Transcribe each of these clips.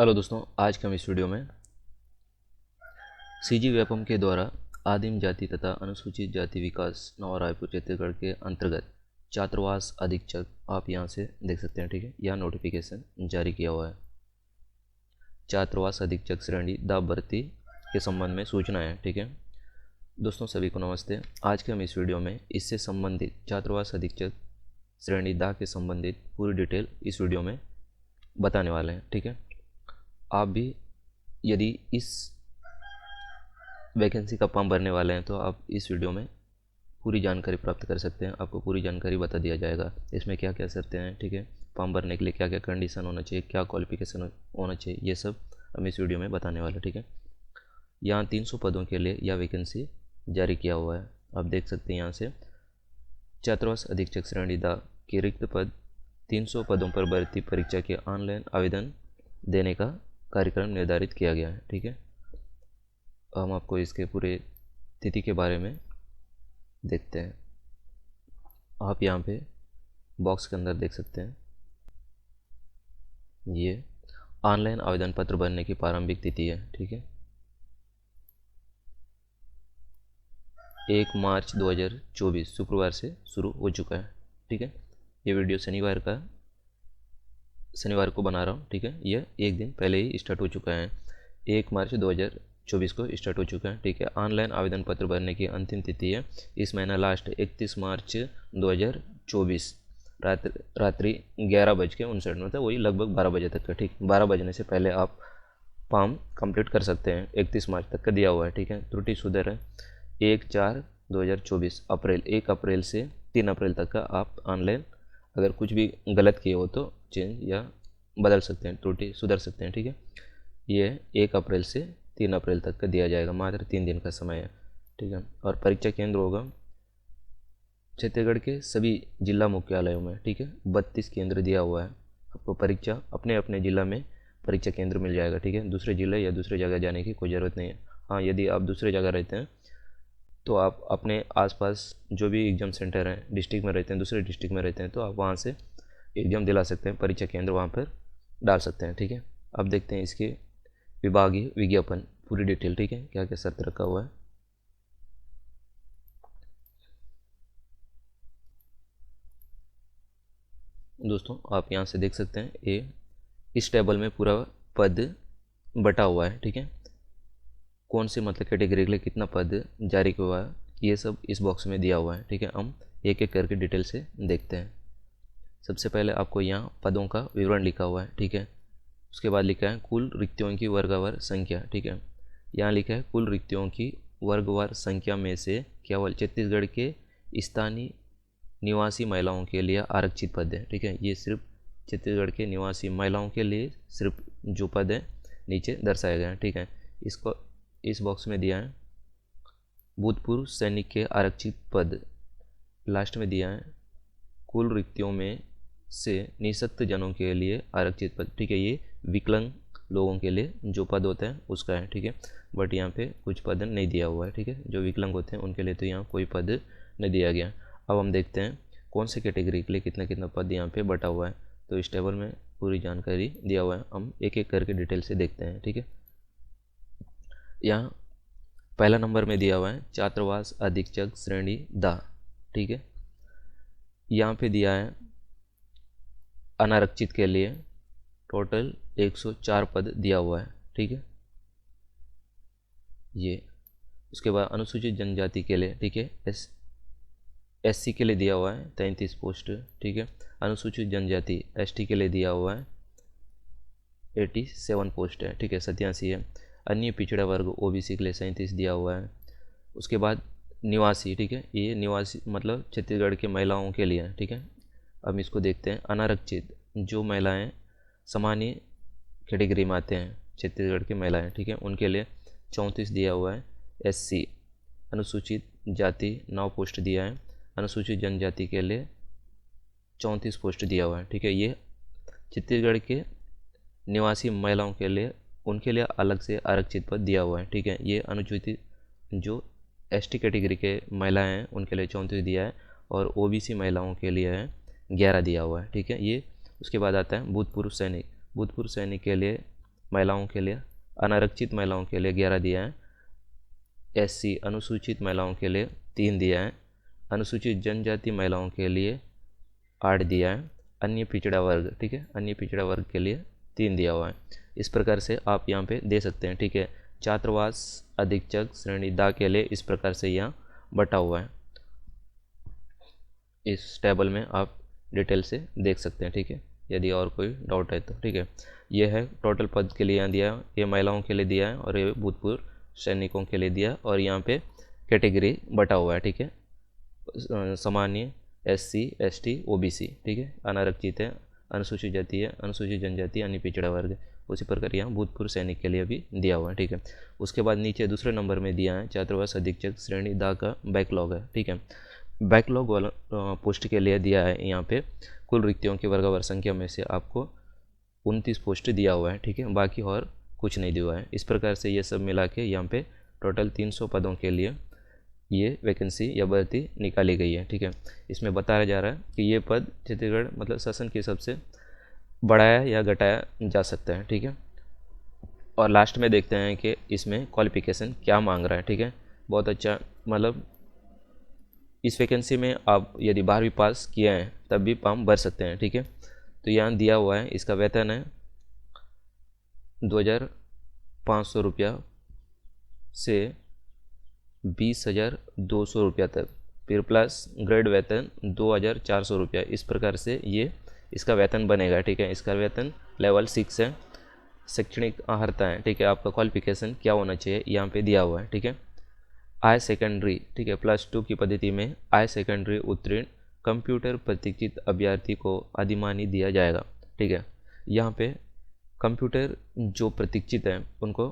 Hello दोस्तों, आज के हम इस वीडियो में सीजी व्यापम के द्वारा आदिम जाति तथा अनुसूचित जाति विकास नवा रायपुर छत्तीसगढ़ के अंतर्गत छात्रावास अधीक्षक आप यहाँ से देख सकते हैं। ठीक है, यह नोटिफिकेशन जारी किया हुआ है। छात्रावास अधीक्षक श्रेणी द भर्ती के संबंध में सूचना है। ठीक है दोस्तों, सभी को नमस्ते। आज के हम इस वीडियो में इससे संबंधित छात्रावास अधीक्षक श्रेणी द के संबंधित पूरी डिटेल इस वीडियो में बताने वाले हैं। ठीक है, आप भी यदि इस वैकेंसी का फॉर्म भरने वाले हैं तो आप इस वीडियो में पूरी जानकारी प्राप्त कर सकते हैं। आपको पूरी जानकारी बता दिया जाएगा, इसमें क्या क्या शर्तें हैं। ठीक है, फॉर्म भरने के लिए क्या क्या कंडीशन होना चाहिए, क्या क्वालिफिकेशन होना चाहिए, ये सब हम इस वीडियो में बताने वाले हैं। ठीक है, यहाँ 300 पदों के लिए यह वैकेंसी जारी किया हुआ है। आप देख सकते हैं यहाँ से छात्रावास अधीक्षक श्रेणी द के रिक्त पद 300 पदों पर भर्ती परीक्षा के ऑनलाइन आवेदन देने का कार्यक्रम निर्धारित किया गया है। ठीक है, हम आपको इसके पूरे तिथि के बारे में देखते हैं। आप यहाँ पे बॉक्स के अंदर देख सकते हैं, ये ऑनलाइन आवेदन पत्र भरने की प्रारंभिक तिथि है। ठीक है, 1 मार्च 2024 शुक्रवार से शुरू हो चुका है। ठीक है, ये वीडियो शनिवार को बना रहा हूँ। ठीक है, यह एक दिन पहले ही स्टार्ट हो चुका है, 1 मार्च 2024 को स्टार्ट हो चुका है। ठीक है, ऑनलाइन आवेदन पत्र भरने की अंतिम तिथि है इस महीना लास्ट 31 मार्च 2024 रात्रि 11:59 में था, वही लगभग 12 बजे तक का। ठीक, 12 बजने से पहले आप फॉर्म कंप्लीट कर सकते हैं। 31 मार्च तक का दिया हुआ है। ठीक है, त्रुटि सुधर है 1/4/2024 1 अप्रैल से 3 अप्रैल तक का आप ऑनलाइन अगर कुछ भी गलत किए हो तो चेंज या बदल सकते हैं, त्रुटि सुधर सकते हैं। ठीक है, ये 1 अप्रैल से 3 अप्रैल तक का दिया जाएगा, मात्र 3 दिन का समय है। ठीक है, और परीक्षा केंद्र होगा छत्तीसगढ़ के सभी जिला मुख्यालयों में। ठीक है, 32 केंद्र दिया हुआ है आपको। परीक्षा अपने अपने ज़िला में परीक्षा केंद्र मिल जाएगा। ठीक है, दूसरे ज़िले या दूसरे जगह जाने की कोई ज़रूरत नहीं है। हाँ, यदि आप दूसरे जगह रहते हैं तो आप अपने आसपास जो भी एग्ज़ाम सेंटर हैं, डिस्ट्रिक्ट में रहते हैं, दूसरे डिस्ट्रिक्ट में रहते हैं, तो आप वहाँ से एग्ज़ाम दिला सकते हैं, परीक्षा केंद्र वहाँ पर डाल सकते हैं। ठीक है, अब देखते हैं इसके विभागीय विज्ञापन पूरी डिटेल। ठीक है, क्या क्या शर्त रखा हुआ है। दोस्तों, आप यहाँ से देख सकते हैं, इस टेबल में पूरा पद बटा हुआ है। ठीक है, कौन से मतलब कैटेगरी के लिए कितना पद जारी हुआ है, ये सब इस बॉक्स में दिया हुआ है। ठीक है, हम एक एक करके डिटेल से देखते हैं। सबसे पहले आपको यहाँ पदों का विवरण लिखा हुआ है। ठीक है, उसके बाद लिखा है कुल रिक्तियों की वर्गवार संख्या। ठीक है, यहाँ लिखा है कुल रिक्तियों की वर्गवार संख्या में से केवल छत्तीसगढ़ के स्थानीय निवासी महिलाओं के लिए आरक्षित पद है। ठीक है, ये सिर्फ छत्तीसगढ़ के निवासी महिलाओं के लिए सिर्फ जो पद है नीचे दर्शाया गया है। ठीक है, इसको इस बॉक्स में दिया है भूतपूर्व सैनिक के आरक्षित पद, लास्ट में दिया है कुल रिक्तियों में से निःशक्त जनों के लिए आरक्षित पद। ठीक है, ये विकलांग लोगों के लिए जो पद होता है उसका है। ठीक है, बट यहाँ पे कुछ पद नहीं दिया हुआ है। ठीक है, जो विकलांग होते हैं उनके लिए तो यहाँ कोई पद नहीं दिया गया। अब हम देखते हैं कौन से कैटेगरी के लिए कितना कितना पद यहाँ पे बटा हुआ है। तो इस टेबल में पूरी जानकारी दिया हुआ है, हम एक एक करके डिटेल से देखते हैं। ठीक है, यहाँ पहला नंबर में दिया हुआ है छात्रावास अधीक्षक श्रेणी द। ठीक है, यहाँ पे दिया है अनारक्षित के लिए टोटल 104 पद दिया हुआ है। ठीक है, ये उसके बाद अनुसूचित जनजाति के लिए, ठीक है, एससी के लिए दिया हुआ है 33 पोस्ट। ठीक है, अनुसूचित जनजाति एसटी के लिए दिया हुआ है 87 पोस्ट है। ठीक है, 87 है। अन्य पिछड़ा वर्ग ओबीसी के लिए 37 दिया हुआ है। उसके बाद निवासी, ठीक है, ये निवासी मतलब छत्तीसगढ़ के महिलाओं के लिए है। ठीक है, अब इसको देखते हैं अनारक्षित जो महिलाएं सामान्य कैटेगरी में आते हैं छत्तीसगढ़ की महिलाएं, ठीक है, उनके लिए 34 दिया हुआ है। एससी अनुसूचित जाति 9 पोस्ट दिया है। अनुसूचित जनजाति के लिए 34 पोस्ट दिया हुआ है। ठीक है, ये छत्तीसगढ़ के निवासी महिलाओं के लिए उनके लिए अलग से आरक्षित पद दिया हुआ है। ठीक है, ये अनुसूचित जो एसटी कैटेगरी के महिलाएं हैं उनके लिए 34 दिया है और ओबीसी महिलाओं के लिए है 11 दिया हुआ है। ठीक है, ये उसके बाद आता है भूतपूर्व सैनिक। भूतपूर्व सैनिक के लिए महिलाओं के लिए, अनारक्षित महिलाओं के लिए 11 दिया है, SC अनुसूचित महिलाओं के लिए 3 दिया है, अनुसूचित जनजाति महिलाओं के लिए 8 दिया है, अन्य पिछड़ा वर्ग, ठीक है, अन्य पिछड़ा वर्ग के लिए 3 दिया हुआ है। इस प्रकार से आप यहाँ पे दे सकते हैं, ठीक है। छात्रावास अधीक्षक श्रेणी दा के लिए इस प्रकार से यहाँ बटा हुआ है। इस टेबल में आप डिटेल से देख सकते हैं, ठीक है, यदि और कोई डाउट है तो, ठीक है। ये है टोटल पद के लिए यहाँ दिया है, ये महिलाओं के लिए दिया है और ये भूतपूर्व सैनिकों के लिए दिया, और यहाँ पे कैटेगरी बटा हुआ है, ठीक है। सामान्य, SC ST OBC, ठीक है, अनारक्षित है, अनुसूचित जाति है, अनुसूचित जनजाति, अन्य पिछड़ा वर्ग। उसी प्रकार यहाँ भूतपूर्व सैनिक के लिए भी दिया हुआ है, ठीक है। उसके बाद नीचे दूसरे नंबर में दिया है छात्रावास अधीक्षक श्रेणी दा का बैकलॉग है, ठीक है। बैकलॉग वाला पोस्ट के लिए दिया है यहाँ पे कुल रिक्तियों की वर्गवार संख्या में से आपको 29 पोस्ट दिया हुआ है, ठीक है, बाकी और कुछ नहीं दिया हुआ है। इस प्रकार से ये सब मिला के यहाँ पे टोटल 300 पदों के लिए ये वैकेंसी या भर्ती निकाली गई है, ठीक है। इसमें बताया जा रहा है कि ये पद छत्तीसगढ़ मतलब शासन के हिसाब से बढ़ाया या घटाया जा सकता है, ठीक है। और लास्ट में देखते हैं कि इसमें क्वालिफिकेशन क्या मांग रहा है, ठीक है। बहुत अच्छा, मतलब इस वैकेंसी में आप यदि 12वीं पास किए हैं तब भी फॉर्म भर सकते हैं, ठीक है। तो यहाँ दिया हुआ है, इसका वेतन है 2500 रुपया से 20,200 रुपया तक, फिर प्लस ग्रेड वेतन 2,400 रुपया। इस प्रकार से ये इसका वेतन बनेगा, ठीक है। इसका वेतन लेवल 6 है। शैक्षणिक अर्हता है, ठीक है, आपका क्वालिफिकेशन क्या होना चाहिए यहाँ पे दिया हुआ है, ठीक है। हाई सेकेंडरी, ठीक है, +2 की पद्धति में हाई सेकेंडरी उत्तीर्ण कंप्यूटर प्रशिक्षित अभ्यर्थी को अधिमानी दिया जाएगा, ठीक है। यहाँ पे कंप्यूटर जो प्रशिक्षित हैं उनको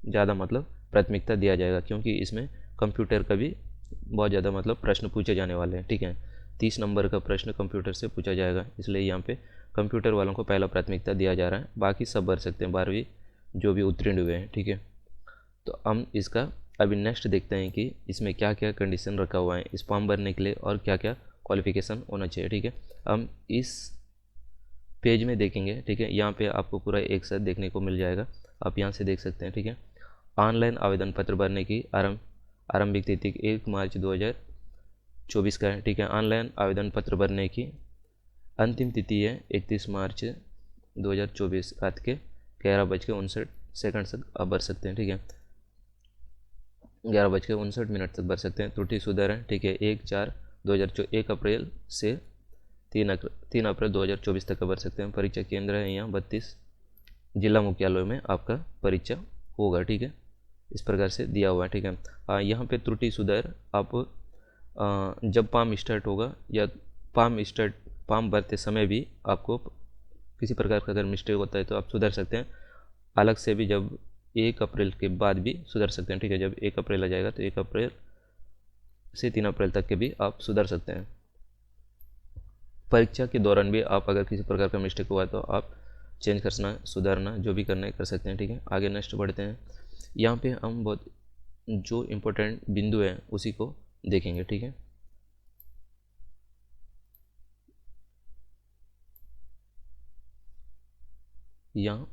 ज़्यादा मतलब प्राथमिकता दिया जाएगा, क्योंकि इसमें कंप्यूटर का भी बहुत ज़्यादा मतलब प्रश्न पूछे जाने वाले हैं, ठीक है। 30 नंबर का प्रश्न कंप्यूटर से पूछा जाएगा, इसलिए यहाँ पे कंप्यूटर वालों को पहला प्राथमिकता दिया जा रहा है। बाकी सब भर सकते हैं 12वीं जो भी उत्तीर्ण हुए हैं, ठीक है। तो हम इसका अभी नेक्स्ट देखते हैं कि इसमें क्या क्या कंडीशन रखा हुआ है इस फॉर्म भरने के लिए और क्या क्या क्वालिफिकेशन होना चाहिए, ठीक है। हम इस पेज में देखेंगे, ठीक है। यहाँ पे आपको पूरा एक साथ देखने को मिल जाएगा, आप यहाँ से देख सकते हैं, ठीक है। ऑनलाइन आवेदन पत्र भरने की आरंभिक तिथि 1 मार्च 2024 का है, ठीक है। ऑनलाइन आवेदन पत्र भरने की अंतिम तिथि है 31 मार्च 2024 रात के 11:59 तक आप भर सकते हैं, ठीक है। 11:59 तक भर सकते हैं। त्रुटि सुधार, ठीक है, 1 अप्रैल से 3 अप्रैल 2024 तक भर सकते हैं। परीक्षा केंद्र है यहाँ 32 जिला मुख्यालयों में आपका परीक्षा होगा, ठीक है। इस प्रकार से दिया हुआ है, ठीक है। यहाँ पे त्रुटि सुधार आप जब फॉर्म स्टार्ट होगा या फॉर्म भरते समय भी आपको किसी प्रकार का अगर मिस्टेक होता है तो आप सुधार सकते हैं। अलग से भी जब 1 अप्रैल के बाद भी सुधार सकते हैं, ठीक है। जब 1 अप्रैल आ जाएगा तो 1 अप्रैल से 3 अप्रैल तक के भी आप सुधार सकते हैं। परीक्षा के दौरान भी आप अगर किसी प्रकार का मिस्टेक हुआ तो आप चेंज करना, सुधारना, जो भी करना है कर सकते हैं, ठीक है। आगे नेक्स्ट बढ़ते हैं। यहाँ पे हम बहुत जो इम्पोर्टेंट बिंदु है उसी को देखेंगे, ठीक है। यहाँ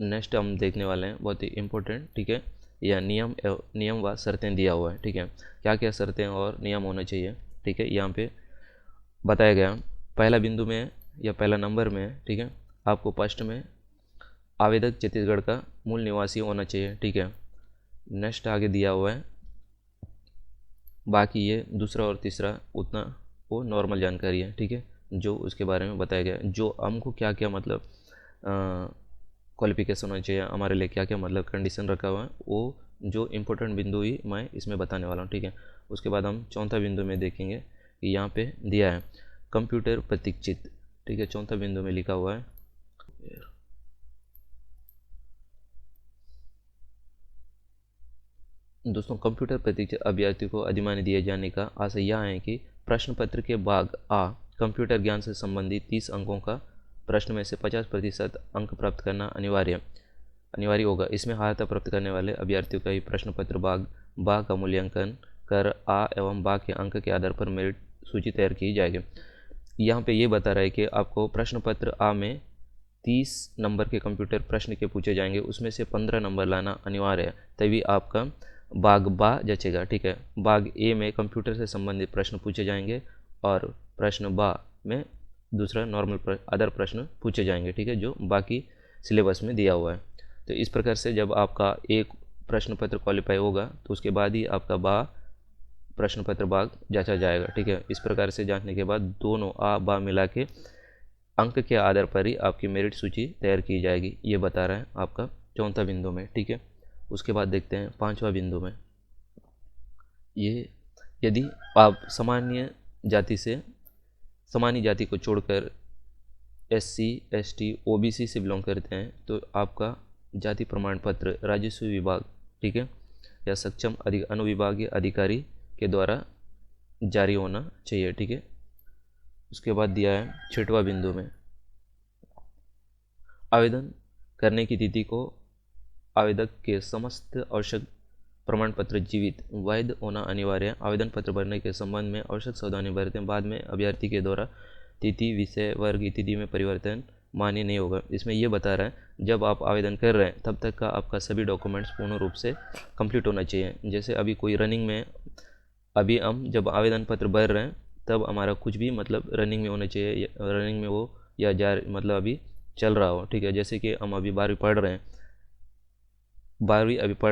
नेक्स्ट हम देखने वाले हैं बहुत ही इम्पोर्टेंट, ठीक है। यह नियम व शर्तें दिया हुआ है, ठीक है। क्या क्या शर्तें और नियम होना चाहिए, ठीक है, यहाँ पे बताया गया। पहला बिंदु में या पहला नंबर में, ठीक है, आपको फर्स्ट में आवेदक छत्तीसगढ़ का मूल निवासी होना चाहिए, ठीक है। नेक्स्ट आगे दिया हुआ है, बाकी ये दूसरा और तीसरा उतना वो नॉर्मल जानकारी है, ठीक है, जो उसके बारे में बताया गया है। जो हमको क्या क्या मतलब क्वालिफिकेशन होना चाहिए, हमारे लिए क्या क्या मतलब कंडीशन रखा हुआ है, वो जो इम्पोर्टेंट बिंदु ही मैं इसमें बताने वाला हूँ, ठीक है। उसके बाद हम चौथा बिंदु में देखेंगे कि यहाँ पे दिया है कंप्यूटर प्रशिक्षित, ठीक है। चौथा बिंदु में लिखा हुआ है दोस्तों, कंप्यूटर प्रशिक्षित अभ्यर्थी को अधिमान्य दिए जाने का आशय यह है कि प्रश्न पत्र के भाग आ कंप्यूटर ज्ञान से संबंधित 30 अंकों का प्रश्न में से 50% अंक प्राप्त करना अनिवार्य होगा। इसमें अर्हता प्राप्त करने वाले अभ्यर्थियों का ही प्रश्न पत्र भाग बा का मूल्यांकन कर आ एवं बा के अंक के आधार पर मेरिट सूची तैयार की जाएगी। यहाँ पे ये बता रहा है कि आपको प्रश्न पत्र आ में 30 नंबर के कंप्यूटर प्रश्न के पूछे जाएंगे, उसमें से 15 नंबर लाना अनिवार्य है, तभी आपका भाग बा जचेगा। ठीक है, भाग ए में कंप्यूटर से संबंधित प्रश्न पूछे जाएंगे और प्रश्न बा में दूसरा नॉर्मल अदर प्रश्न पूछे जाएंगे। ठीक है, जो बाकी सिलेबस में दिया हुआ है। तो इस प्रकार से जब आपका एक प्रश्न पत्र क्वालिफाई होगा तो उसके बाद ही आपका बा प्रश्न पत्र भाग जांचा जाएगा। ठीक है, इस प्रकार से जांचने के बाद दोनों आ बा मिला के अंक के आधार पर ही आपकी मेरिट सूची तैयार की जाएगी, ये बता रहा है आपका चौथा बिंदु में। ठीक है, उसके बाद देखते हैं पांचवा बिंदु में। ये यदि आप सामान्य जाति को छोड़कर SC ST OBC से बिलोंग करते हैं तो आपका जाति प्रमाण पत्र राजस्व विभाग, ठीक है, या सक्षम अनुविभागीय अधिकारी के द्वारा जारी होना चाहिए। ठीक है, उसके बाद दिया है छठवां बिंदु में, आवेदन करने की तिथि को आवेदक के समस्त आवश्यक प्रमाण पत्र जीवित वैध होना अनिवार्य है। आवेदन पत्र भरने के संबंध में आवश्यक सावधानी बरतें, बाद में अभ्यर्थी के द्वारा तिथि विषय वर्ग इत्यादि में परिवर्तन मान्य नहीं होगा। इसमें यह बता रहा है जब आप आवेदन कर रहे हैं तब तक का आपका सभी डॉक्यूमेंट्स पूर्ण रूप से कंप्लीट होना चाहिए। जैसे अभी कोई रनिंग में, अभी हम जब आवेदन पत्र भर रहे हैं तब हमारा कुछ भी मतलब रनिंग में होना चाहिए, रनिंग में हो या मतलब अभी चल रहा हो। ठीक है, जैसे कि हम अभी 12वीं पढ़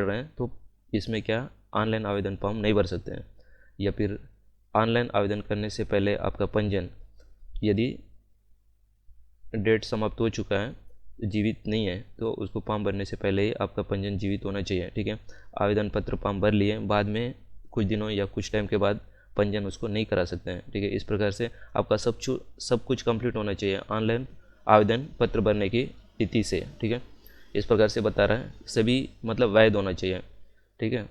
रहे हैं तो इसमें क्या ऑनलाइन आवेदन फॉर्म नहीं भर सकते हैं, या फिर ऑनलाइन आवेदन करने से पहले आपका पंजीयन यदि डेट समाप्त हो चुका है, जीवित नहीं है, तो उसको फॉर्म भरने से पहले ही आपका पंजीयन जीवित होना चाहिए। ठीक है, आवेदन पत्र फॉर्म भर लिए, बाद में कुछ दिनों या कुछ टाइम के बाद पंजीयन उसको नहीं करा सकते हैं। ठीक है, इस प्रकार से आपका सब कुछ कंप्लीट होना चाहिए ऑनलाइन आवेदन पत्र भरने की तिथि से। ठीक है, इस प्रकार से बता रहा है सभी मतलब वैध होना चाहिए। ठीक है,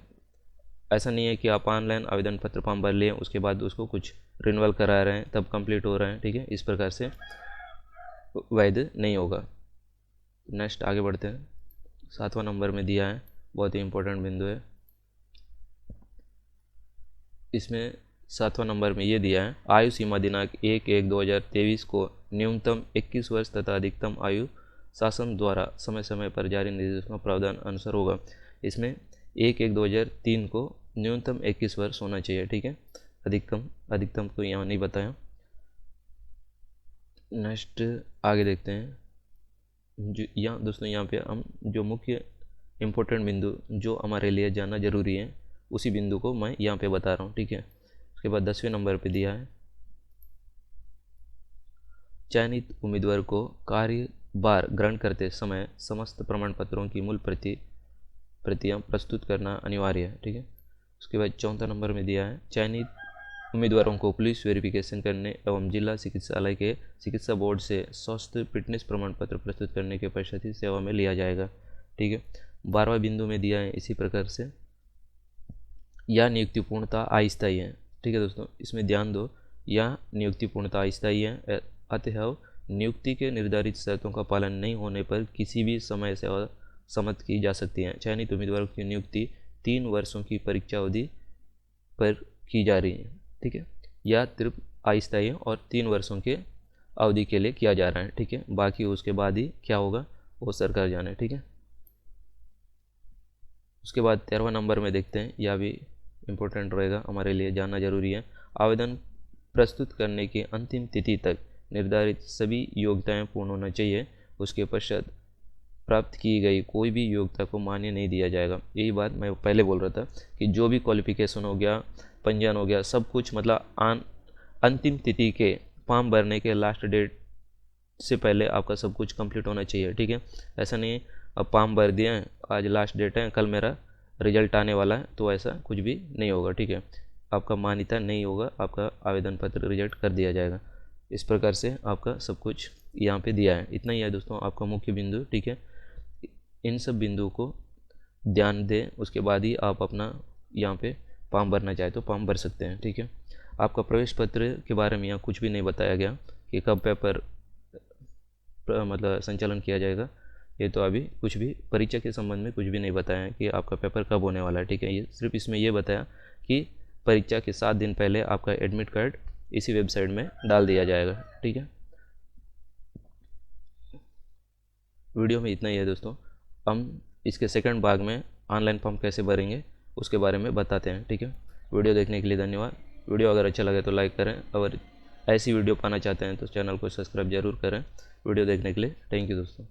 ऐसा नहीं है कि आप ऑनलाइन आवेदन पत्र फॉर्म भर लिए उसके बाद उसको कुछ रिन्यूअल करा रहे हैं तब कंप्लीट हो रहे हैं। ठीक है, इस प्रकार से वैध नहीं होगा। नेक्स्ट आगे बढ़ते हैं, 7वां नंबर में दिया है, बहुत ही इंपॉर्टेंट बिंदु है। इसमें 7वां नंबर में ये दिया है, आयु सीमा दिनांक 1/1/2023 को न्यूनतम 21 वर्ष तथा अधिकतम आयु शासन द्वारा समय समय पर जारी निर्देशों प्रावधान अनुसार होगा। इसमें 1/1/2003 को न्यूनतम 21 वर्ष होना चाहिए। ठीक है, अधिकतम को यहाँ नहीं बताया। नेक्स्ट आगे देखते हैं, जो यहाँ पे हम जो मुख्य इम्पोर्टेंट बिंदु जो हमारे लिए जानना जरूरी है उसी बिंदु को मैं यहाँ पे बता रहा हूँ। ठीक है, उसके बाद 10वें नंबर पे दिया है, चयनित उम्मीदवार को कार्यभार ग्रहण करते समय समस्त प्रमाण पत्रों की मूल प्रतियां प्रस्तुत करना अनिवार्य है। ठीक है, उसके बाद 4वां नंबर में दिया है, चयनित उम्मीदवारों को पुलिस वेरिफिकेशन करने एवं जिला चिकित्सालय के चिकित्सा बोर्ड से स्वास्थ्य फिटनेस प्रमाण पत्र प्रस्तुत करने के पश्चात ही सेवा में लिया जाएगा। ठीक है, 12वां बिंदु में दिया है इसी प्रकार से, यह नियुक्ति पूर्णतः अस्थायी है। ठीक है दोस्तों, इसमें ध्यान दो, यह नियुक्ति पूर्णतः अस्थायी है, अतः नियुक्ति के निर्धारित शर्तों का पालन नहीं होने पर किसी भी समय सेवा समाप्त की जा सकती है। चयनित उम्मीदवारों की नियुक्ति 3 वर्षों की परीक्षा अवधि पर की जा रही है। ठीक है, यह सिर्फ अस्थायी है और 3 वर्षों के अवधि के लिए किया जा रहा है। ठीक है, बाकी उसके बाद ही क्या होगा वो सरकार जाने। ठीक है, उसके बाद 13वां नंबर में देखते हैं, यह भी इम्पोर्टेंट रहेगा, हमारे लिए जानना जरूरी है, आवेदन प्रस्तुत करने की अंतिम तिथि तक निर्धारित सभी योग्यताएं पूर्ण होना चाहिए। उसके पश्चात प्राप्त की गई कोई भी योग्यता को मान्य नहीं दिया जाएगा। यही बात मैं पहले बोल रहा था कि जो भी क्वालिफिकेशन हो गया, पंजीयन हो गया, सब कुछ मतलब अंतिम तिथि के फॉर्म भरने के लास्ट डेट से पहले आपका सब कुछ कंप्लीट होना चाहिए। ठीक है, ऐसा नहीं अब फॉर्म भर दिए हैं, आज लास्ट डेट है, कल मेरा रिजल्ट आने वाला है, तो ऐसा कुछ भी नहीं होगा। ठीक है, आपका मान्यता नहीं होगा, आपका आवेदन पत्र रिजेक्ट कर दिया जाएगा। इस प्रकार से आपका सब कुछ यहाँ पे दिया है। इतना ही है दोस्तों आपका मुख्य बिंदु। ठीक है, इन सब बिंदुओं को ध्यान दें, उसके बाद ही आप अपना यहाँ पे फॉर्म भरना चाहे तो फॉर्म भर सकते हैं। ठीक है, आपका प्रवेश पत्र के बारे में यहाँ कुछ भी नहीं बताया गया कि कब पेपर मतलब संचालन किया जाएगा, ये तो अभी कुछ भी परीक्षा के संबंध में कुछ भी नहीं बताया है कि आपका पेपर कब होने वाला है। ठीक है, ये सिर्फ इसमें ये बताया कि परीक्षा के 7 दिन पहले आपका एडमिट कार्ड इसी वेबसाइट में डाल दिया जाएगा। ठीक है, वीडियो में इतना ही है दोस्तों। हम इसके सेकंड भाग में ऑनलाइन फॉर्म कैसे भरेंगे उसके बारे में बताते हैं, ठीक है। वीडियो देखने के लिए धन्यवाद। वीडियो अगर अच्छा लगे तो लाइक करें, और ऐसी वीडियो पाना चाहते हैं तो चैनल को सब्सक्राइब जरूर करें। वीडियो देखने के लिए थैंक यू दोस्तों।